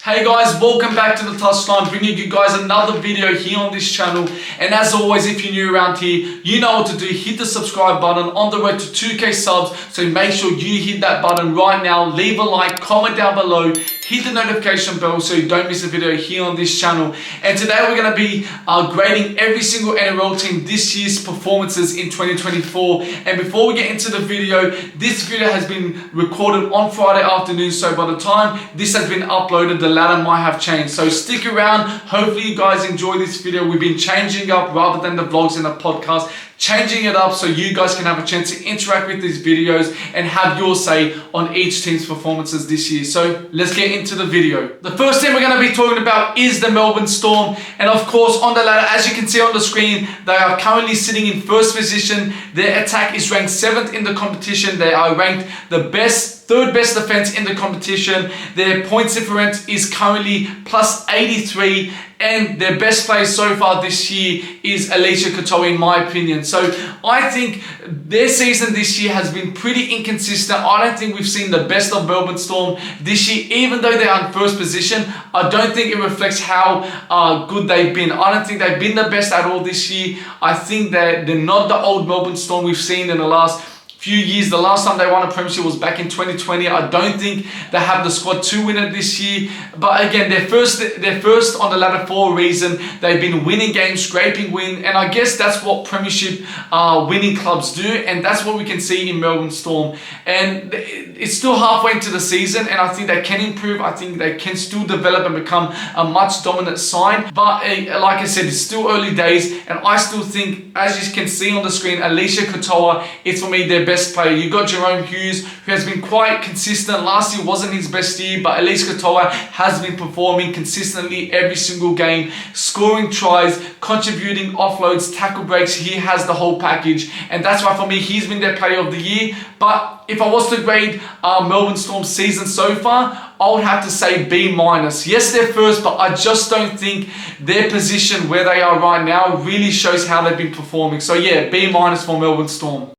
Hey guys, welcome back to the Touchline, bringing you guys another video here on this channel. And as always, if you're new around here, you know what to do. Hit the subscribe button on the road to 2K subs. So make sure you hit that button right now. Leave a like, comment down below, hit the notification bell so you don't miss a video here on this channel. And today we're going to be grading every single NRL team this year's performances in 2024. And before we get into the video, this video has been recorded on Friday afternoon. So by the time this has been uploaded, the ladder might have changed. So stick around. Hopefully you guys enjoy this video. We've been changing up rather than the vlogs and the podcast. Changing it up so you guys can have a chance to interact with these videos and have your say on each team's performances this year. So let's get into the video. The first team we're going to be talking about is the Melbourne Storm. And of course on the ladder, as you can see on the screen, they are currently sitting in first position. Their attack is ranked 7th in the competition. They are ranked the third best defense in the competition. Their points difference is currently plus 83. And their best player so far this year is Alicia Katoa, in my opinion. So I think their season this year has been pretty inconsistent. I don't think we've seen the best of Melbourne Storm this year. Even though they are in first position, I don't think it reflects how good they've been. I don't think they've been the best at all this year. I think that they're not the old Melbourne Storm we've seen in the last few years. The last time they won a premiership was back in 2020. I don't think they have the squad to win it this year. But again, they're first on the ladder for a reason. They've been winning games, scraping win, and I guess that's what premiership winning clubs do, and that's what we can see in Melbourne Storm. And it's still halfway into the season, and I think they can improve. I think they can still develop and become a much dominant side. But like I said, it's still early days, and I still think, as you can see on the screen, Alicia Katoa is for me their best player. You got Jerome Hughes, who has been quite consistent. Last year wasn't his best year, but Alicia Katoa has been performing consistently every single game, scoring tries, contributing offloads, tackle breaks. He has the whole package, and that's why for me he's been their player of the year. But if I was to grade Melbourne Storm's season so far, I would have to say B-. Yes, they're first, but I just don't think their position where they are right now really shows how they've been performing. So yeah, B- for Melbourne Storm.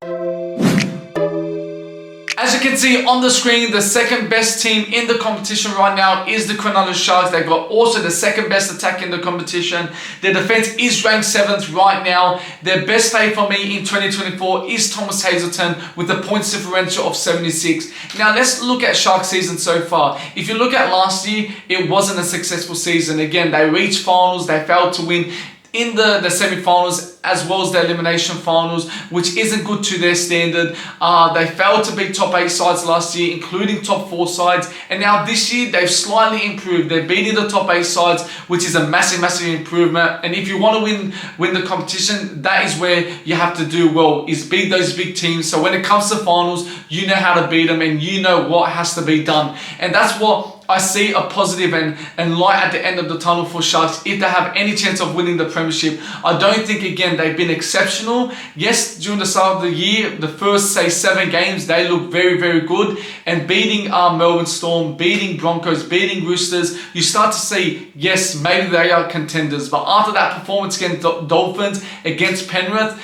As you can see on the screen, the second best team in the competition right now is the Cronulla Sharks. They've got also the second best attack in the competition. Their defense is ranked 7th right now. Their best player for me in 2024 is Thomas Hazelton with a points differential of 76. Now let's look at Sharks season so far. If you look at last year, it wasn't a successful season. Again, they reached finals, they failed to win in the semi-finals as well as the elimination finals, which isn't good to their standard. They failed to beat top 8 sides last year, including top 4 sides, and now this year they've slightly improved. They're beating the top 8 sides, which is a massive improvement. And if you want to win the competition, that is where you have to do well, is beat those big teams. So when it comes to finals, you know how to beat them and you know what has to be done. And that's what I see a positive and light at the end of the tunnel for Sharks if they have any chance of winning the premiership. I don't think, again, they've been exceptional. Yes, during the start of the year, the first, say, 7 games, they look very good. And beating Melbourne Storm, beating Broncos, beating Roosters, you start to see, yes, maybe they are contenders. But after that performance against Dolphins, against Penrith,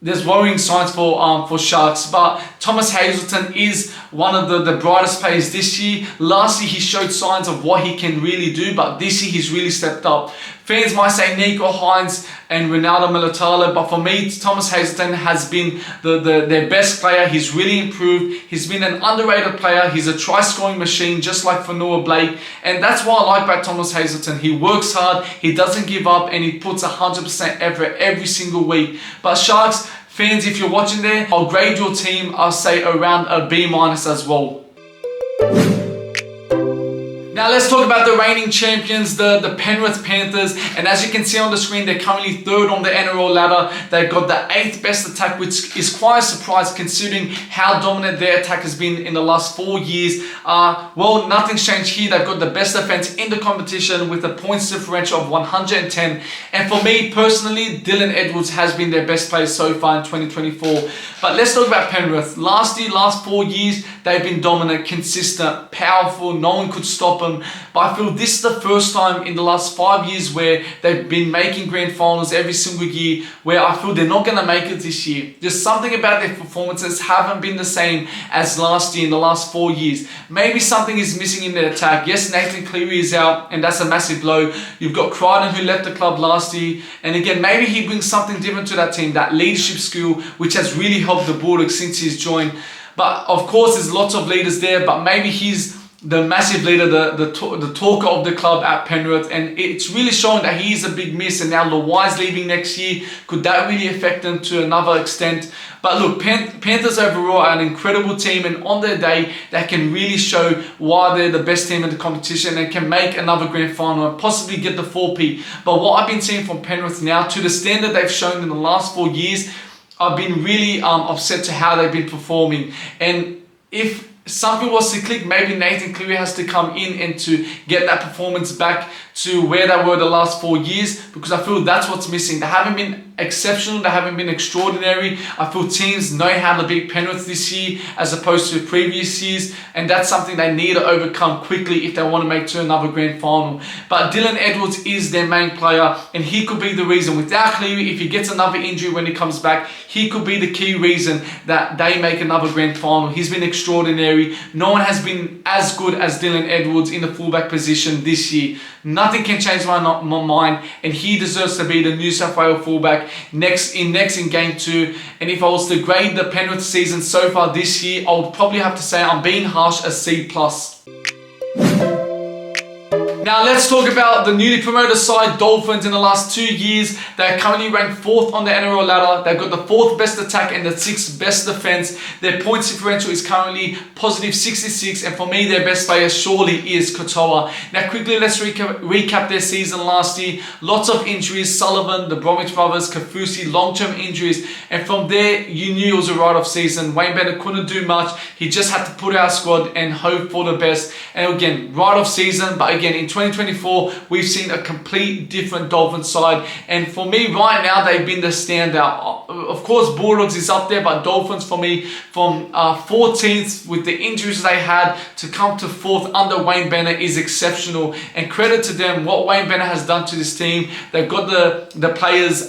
there's worrying signs for Sharks. But Thomas Hazelton is one of the brightest players this year. Last year he showed signs of what he can really do, but this year he's really stepped up. Fans might say Nico Hines and Ronaldo Militalo, but for me, Thomas Hazelton has been their best player. He's really improved. He's been an underrated player. He's a try-scoring machine, just like Fanua Blake. And that's what I like about Thomas Hazelton. He works hard, he doesn't give up, and he puts 100% effort every single week. But Sharks fans, if you're watching there, I'll grade your team, I'll say around a B- as well. Now let's talk about the reigning champions, the Penrith Panthers. And as you can see on the screen, they're currently 3rd on the NRL ladder. They've got the 8th best attack, which is quite a surprise considering how dominant their attack has been in the last 4 years. Well, nothing's changed here. They've got the best defense in the competition with a points differential of 110. And for me personally, Dylan Edwards has been their best player so far in 2024. But let's talk about Penrith. Last 4 years, they've been dominant, consistent, powerful. No one could stop them. bottom. But I feel this is the first time in the last 5 years where they've been making grand finals every single year, where I feel they're not going to make it this year. Just something about their performances haven't been the same as last year in the last 4 years. Maybe something is missing in their attack. Yes, Nathan Cleary is out, and that's a massive blow. You've got Crichton, who left the club last year, and again, maybe he brings something different to that team, that leadership skill, which has really helped the Bulldogs since he's joined. But of course, there's lots of leaders there, but maybe he's the massive leader, the talker of the club at Penrith, and it's really showing that he's a big miss. And now Luai's leaving next year. Could that really affect them to another extent? But look, Panthers overall are an incredible team, and on their day, they can really show why they're the best team in the competition and can make another grand final and possibly get the 4P. But what I've been seeing from Penrith now, to the standard they've shown in the last 4 years, I've been really upset to how they've been performing. And if something was to click, maybe Nathan Cleary has to come in and to get that performance back to where they were the last 4 years, because I feel that's what's missing. They haven't been exceptional, they haven't been extraordinary. I feel teams know how to beat Penrith this year as opposed to previous years, and that's something they need to overcome quickly if they want to make to another grand final. But Dylan Edwards is their main player, and he could be the reason. Without Cleary, if he gets another injury when he comes back, he could be the key reason that they make another grand final. He's been extraordinary. No one has been as good as Dylan Edwards in the fullback position this year. Nothing can change my mind, and he deserves to be the New South Wales fullback next in game 2. And if I was to grade the Penrith season so far this year, I would probably have to say I'm being harsh, a C+. Now let's talk about the newly promoted side, Dolphins. In the last 2 years, they're currently ranked 4th on the NRL ladder. They've got the 4th best attack and the 6th best defense. Their points differential is currently positive 66, and for me, their best player surely is Katoa. Now quickly, let's recap their season last year. Lots of injuries: Sullivan, the Bromwich brothers, Kafusi, long-term injuries, and from there, you knew it was a write-off season. Wayne Bennett couldn't do much. He just had to put out a squad and hope for the best. And again, write-off season, but again, in 2024, we've seen a complete different Dolphins side, and for me right now, they've been the standout. Of course, Bulldogs is up there, but Dolphins for me, from 14th with the injuries they had to come to 4th under Wayne Bennett is exceptional, and credit to them, what Wayne Bennett has done to this team. They've got the players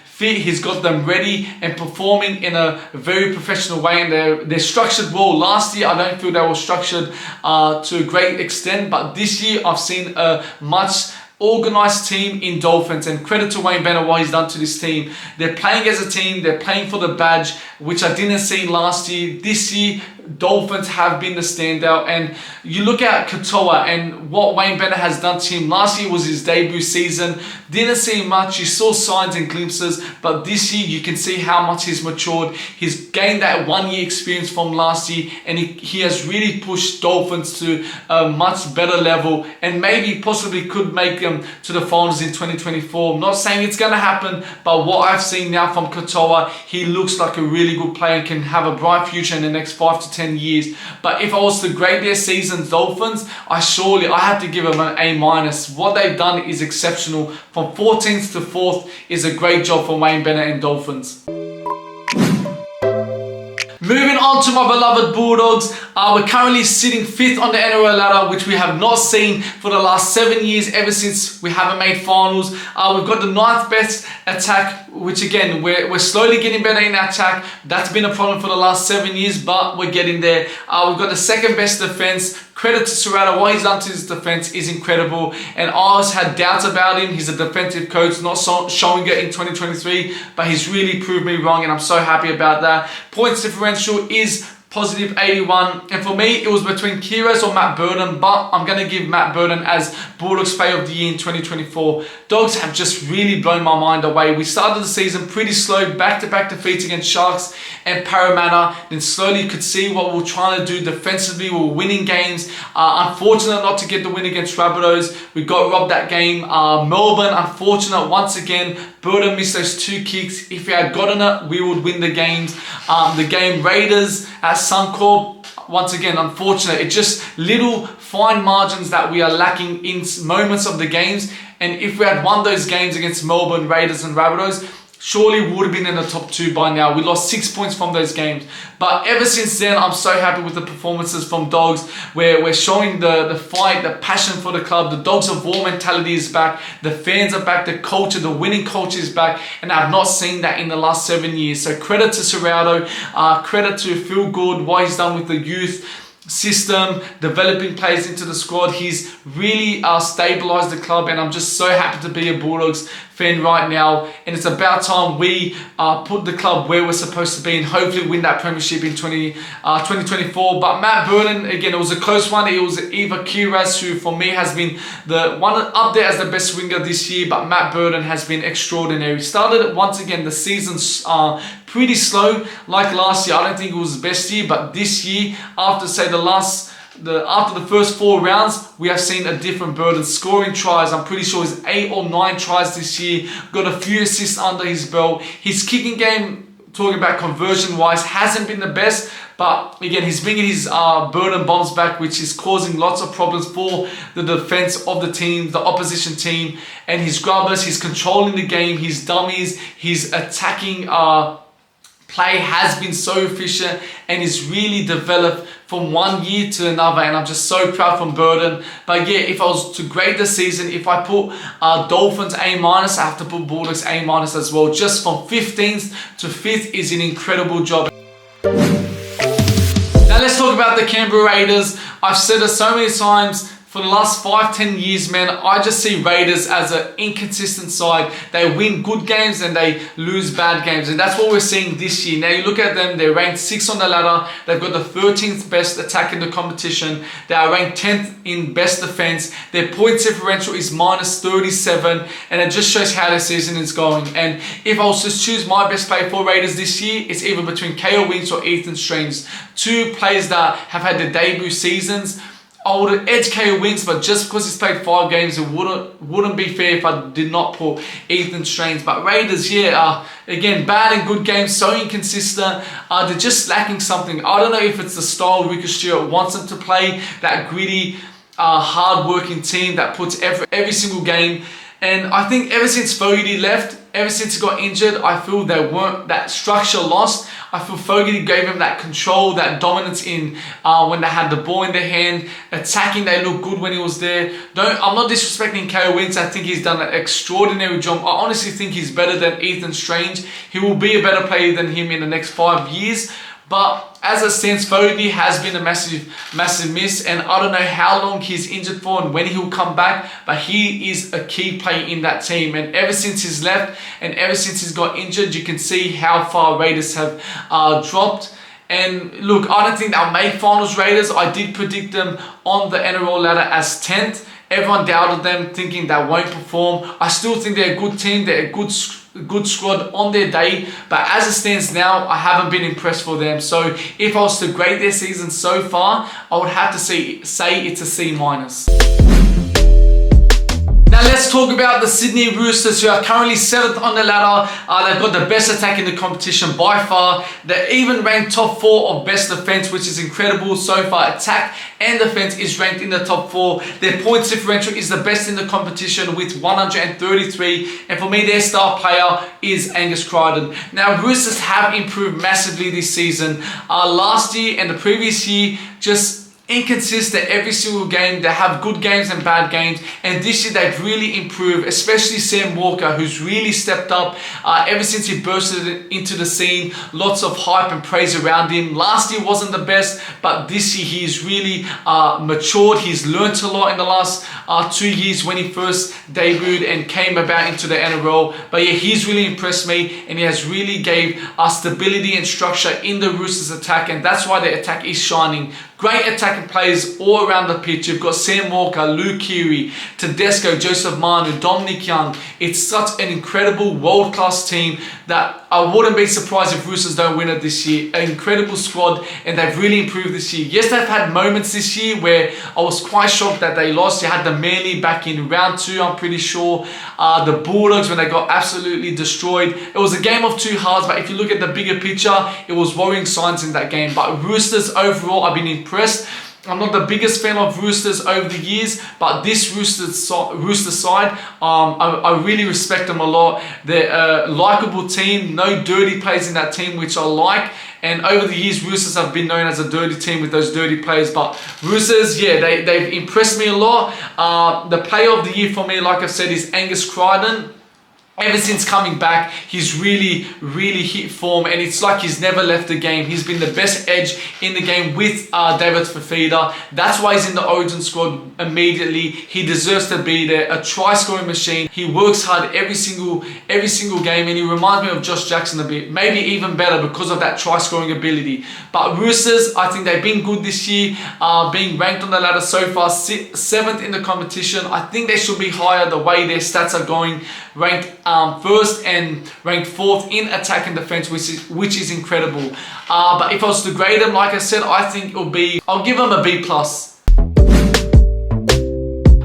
fit, he's got them ready and performing in a very professional way, and they're structured well. Last year, I don't feel they were structured to a great extent, but this year I've seen a much organised team in Dolphins, and credit to Wayne Bennett what he's done to this team. They're playing as a team, they're playing for the badge, which I didn't see last year. This year, Dolphins have been the standout, and you look at Katoa and what Wayne Bennett has done to him. Last year was his debut season, didn't see much, you saw signs and glimpses, but this year you can see how much he's matured. He's gained that 1 year experience from last year, and he has really pushed Dolphins to a much better level, and maybe possibly could make them to the finals in 2024. I'm not saying it's going to happen, but what I've seen now from Katoa, he looks like a really good player and can have a bright future in the next 5 to 10 years. But if I was to grade their season's Dolphins, I have to give them an A-. What they've done is exceptional. From 14th to 4th is a great job for Wayne Bennett and Dolphins. Moving on to my beloved Bulldogs, we're currently sitting 5th on the NRL ladder, which we have not seen for the last 7 years, ever since we haven't made finals. We've got the 9th best attack, which again, we're slowly getting better in attack. That's been a problem for the last 7 years, but we're getting there. We've got the 2nd best defense. Credit to Serrata, what he's done to his defense is incredible, and I always had doubts about him. He's a defensive coach, not showing it in 2023, but he's really proved me wrong, and I'm so happy about that. Points differential is positive 81, and for me it was between Kiros or Matt Burton, but I'm going to give Matt Burton as Bulldogs Player of the Year in 2024. Dogs have just really blown my mind away. We started the season pretty slow, back-to-back defeats against Sharks and Parramatta, then slowly you could see what we were trying to do defensively. We were winning games. Unfortunate not to get the win against Rabbitohs. We got robbed that game. Melbourne, unfortunate once again. Burton missed those 2 kicks. If he had gotten it, we would win the games. The game Raiders at Suncorp, once again, unfortunate. It's just little fine margins that we are lacking in moments of the games. And if we had won those games against Melbourne, Raiders and Rabbitohs, surely would have been in the top 2 by now. We lost 6 points from those games. But ever since then, I'm so happy with the performances from Dogs, where we're showing the fight, the passion for the club. The Dogs of War mentality is back. The fans are back. The culture, the winning culture is back. And I've not seen that in the last 7 years. So credit to Serrato, credit to Phil Good, what he's done with the youth system, developing players into the squad. He's really stabilized the club, and I'm just so happy to be a Bulldogs fan right now. And it's about time we put the club where we're supposed to be and hopefully win that premiership in 2024. But Matt Burton, again, it was a close one. It was Eva Kiraz, who for me has been the one up there as the best winger this year, but Matt Burton has been extraordinary. Started once again the season pretty slow like last year. I don't think it was the best year, but this year, after say after the first 4 rounds, we have seen a different Burton scoring tries. I'm pretty sure it's 8 or 9 tries this year. Got a few assists under his belt. His kicking game, talking about conversion wise, hasn't been the best, but again, he's bringing his Burton bombs back, which is causing lots of problems for the defense of the team, the opposition team, and his grubbers. He's controlling the game, his dummies, his attacking play has been so efficient, and he's really developed from one year to another, and I'm just so proud from Burton. But yeah, if I was to grade the season, if I put Dolphins A-, I have to put Bulldogs A- as well. Just from 15th to 5th is an incredible job. Now let's talk about the Canberra Raiders. I've said it so many times. For the last 5-10 years, man, I just see Raiders as an inconsistent side. They win good games and they lose bad games. And that's what we're seeing this year. Now you look at them, they're ranked 6th on the ladder. They've got the 13th best attack in the competition. They are ranked 10th in best defense. Their point differential is -37. And it just shows how their season is going. And if I was to choose my best player for Raiders this year, it's either between Kayo Winks or Ethan Strange. 2 players that have had their debut seasons. I would edge Kayo Winks, but just because he's played 5 games, it wouldn't be fair if I did not put Ethan Strange. But Raiders, yeah, again, bad and good games, so inconsistent. They're just lacking something. I don't know if it's the style Ricky Stewart wants them to play, that gritty, hard-working team that puts every single game. And I think ever since Fogarty left, ever since he got injured, I feel they weren't that structure lost. I feel Fogarty gave him that control, that dominance in when they had the ball in their hand. Attacking, they looked good when he was there. I'm not disrespecting Kayo Winks. I think he's done an extraordinary job. I honestly think he's better than Ethan Strange. He will be a better player than him in the next 5 years. But as it stands, Fogarty has been a massive miss, and I don't know how long he's injured for and when he'll come back, but he is a key player in that team. And ever since he's left and ever since he's got injured, you can see how far Raiders have dropped. And look, I don't think they'll make finals, Raiders. I did predict them on the NRL ladder as 10th. Everyone doubted them, thinking they won't perform. I still think they're a good team. They're a good squad on their day, but as it stands now, I haven't been impressed for them. So if I was to grade their season so far, I would have to say it's a C-. Now let's talk about the Sydney Roosters, who are currently 7th on the ladder. They've got the best attack in the competition by far. They're even ranked top 4 of best defense, which is incredible so far. Attack and defense is ranked in the top 4. Their points differential is the best in the competition with 133. And for me, their star player is Angus Crichton. Now Roosters have improved massively this season. Last year and the previous year, just inconsistent every single game. They have good games and bad games, and this year they've really improved, especially Sam Walker, who's really stepped up ever since he bursted into the scene. Lots of hype and praise around him. Last year wasn't the best, but this year he's really matured. He's learnt a lot in the last 2 years when he first debuted and came about into the NRL. But yeah, he's really impressed me, and he has really gave us stability and structure in the Roosters attack, and that's why the attack is shining. Great attacking players all around the pitch. You've got Sam Walker, Luke Keary, Tedesco, Joseph Manu, Dominic Young. It's such an incredible world-class team that I wouldn't be surprised if Roosters don't win it this year. An incredible squad, and they've really improved this year. Yes, they've had moments this year where I was quite shocked that they lost. You had the Manly back in round 2, I'm pretty sure. The Bulldogs, when they got absolutely destroyed. It was a game of 2 halves, but if you look at the bigger picture, it was worrying signs in that game. But Roosters overall, I've been impressed. I'm not the biggest fan of Roosters over the years, but this Rooster side, I really respect them a lot. They're a likeable team, no dirty plays in that team, which I like. And over the years, Roosters have been known as a dirty team with those dirty players. But Roosters, yeah, they've impressed me a lot. The player of the year for me, like I've said, is Angus Crichton. Ever since coming back, he's really hit form, and it's like he's never left the game. He's been the best edge in the game with David Fafita. That's why he's in the Origin squad immediately. He deserves to be there. A try-scoring machine. He works hard every single game, and he reminds me of Josh Jackson a bit. Maybe even better because of that try-scoring ability. But Roosters, I think they've been good this year, being ranked on the ladder so far, 7th in the competition. I think they should be higher the way their stats are going. Ranked first and ranked 4th in attack and defense, which is incredible. But if I was to grade them, like I said, I think I'll give them a B+.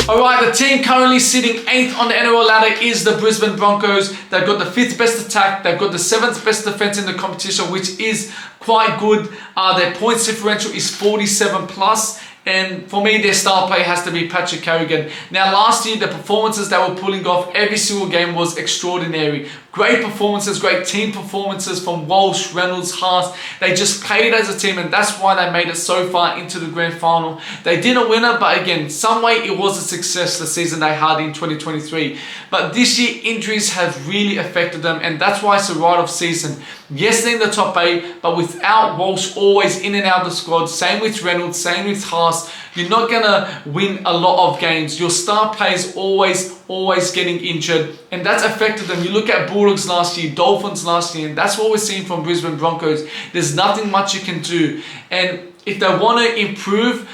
Alright, the team currently sitting 8th on the NRL ladder is the Brisbane Broncos. They've got the 5th best attack, they've got the 7th best defense in the competition, which is quite good. Their points differential is 47+. And for me, their star player has to be Patrick Carrigan. Now, last year, the performances they were pulling off every single game was extraordinary. Great performances, great team performances from Walsh, Reynolds, Haas. They just played as a team, and that's why they made it so far into the grand final. They didn't win it, but again, some way it was a success the season they had in 2023. But this year, injuries have really affected them, and that's why it's a write-off season. Yes, they're in the top 8, but without Walsh always in and out of the squad, same with Reynolds, same with Haas, you're not going to win a lot of games. Your star players always getting injured, and that's affected them. You look at Bulldogs last year, Dolphins last year, and that's what we're seeing from Brisbane Broncos. There's nothing much you can do, and if they want to improve,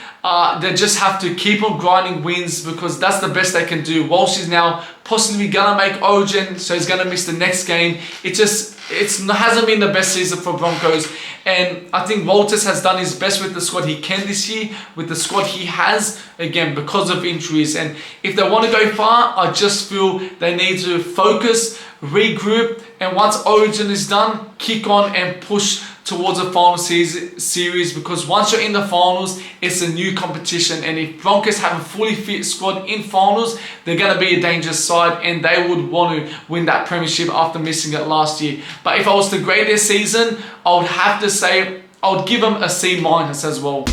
they just have to keep on grinding wins, because that's the best they can do. Walsh is now possibly gonna make Origin, so he's gonna miss the next game. It hasn't been the best season for Broncos, and I think Walters has done his best with the squad he can this year, with the squad he has, again, because of injuries. And if they want to go far, I just feel they need to focus, regroup, and once Origin is done, kick on and push towards a final series, because once you're in the finals, it's a new competition, and if Broncos have a fully fit squad in finals, they're going to be a dangerous side, and they would want to win that premiership after missing it last year. But if I was to grade their season, I would have to say I would give them a C- as well.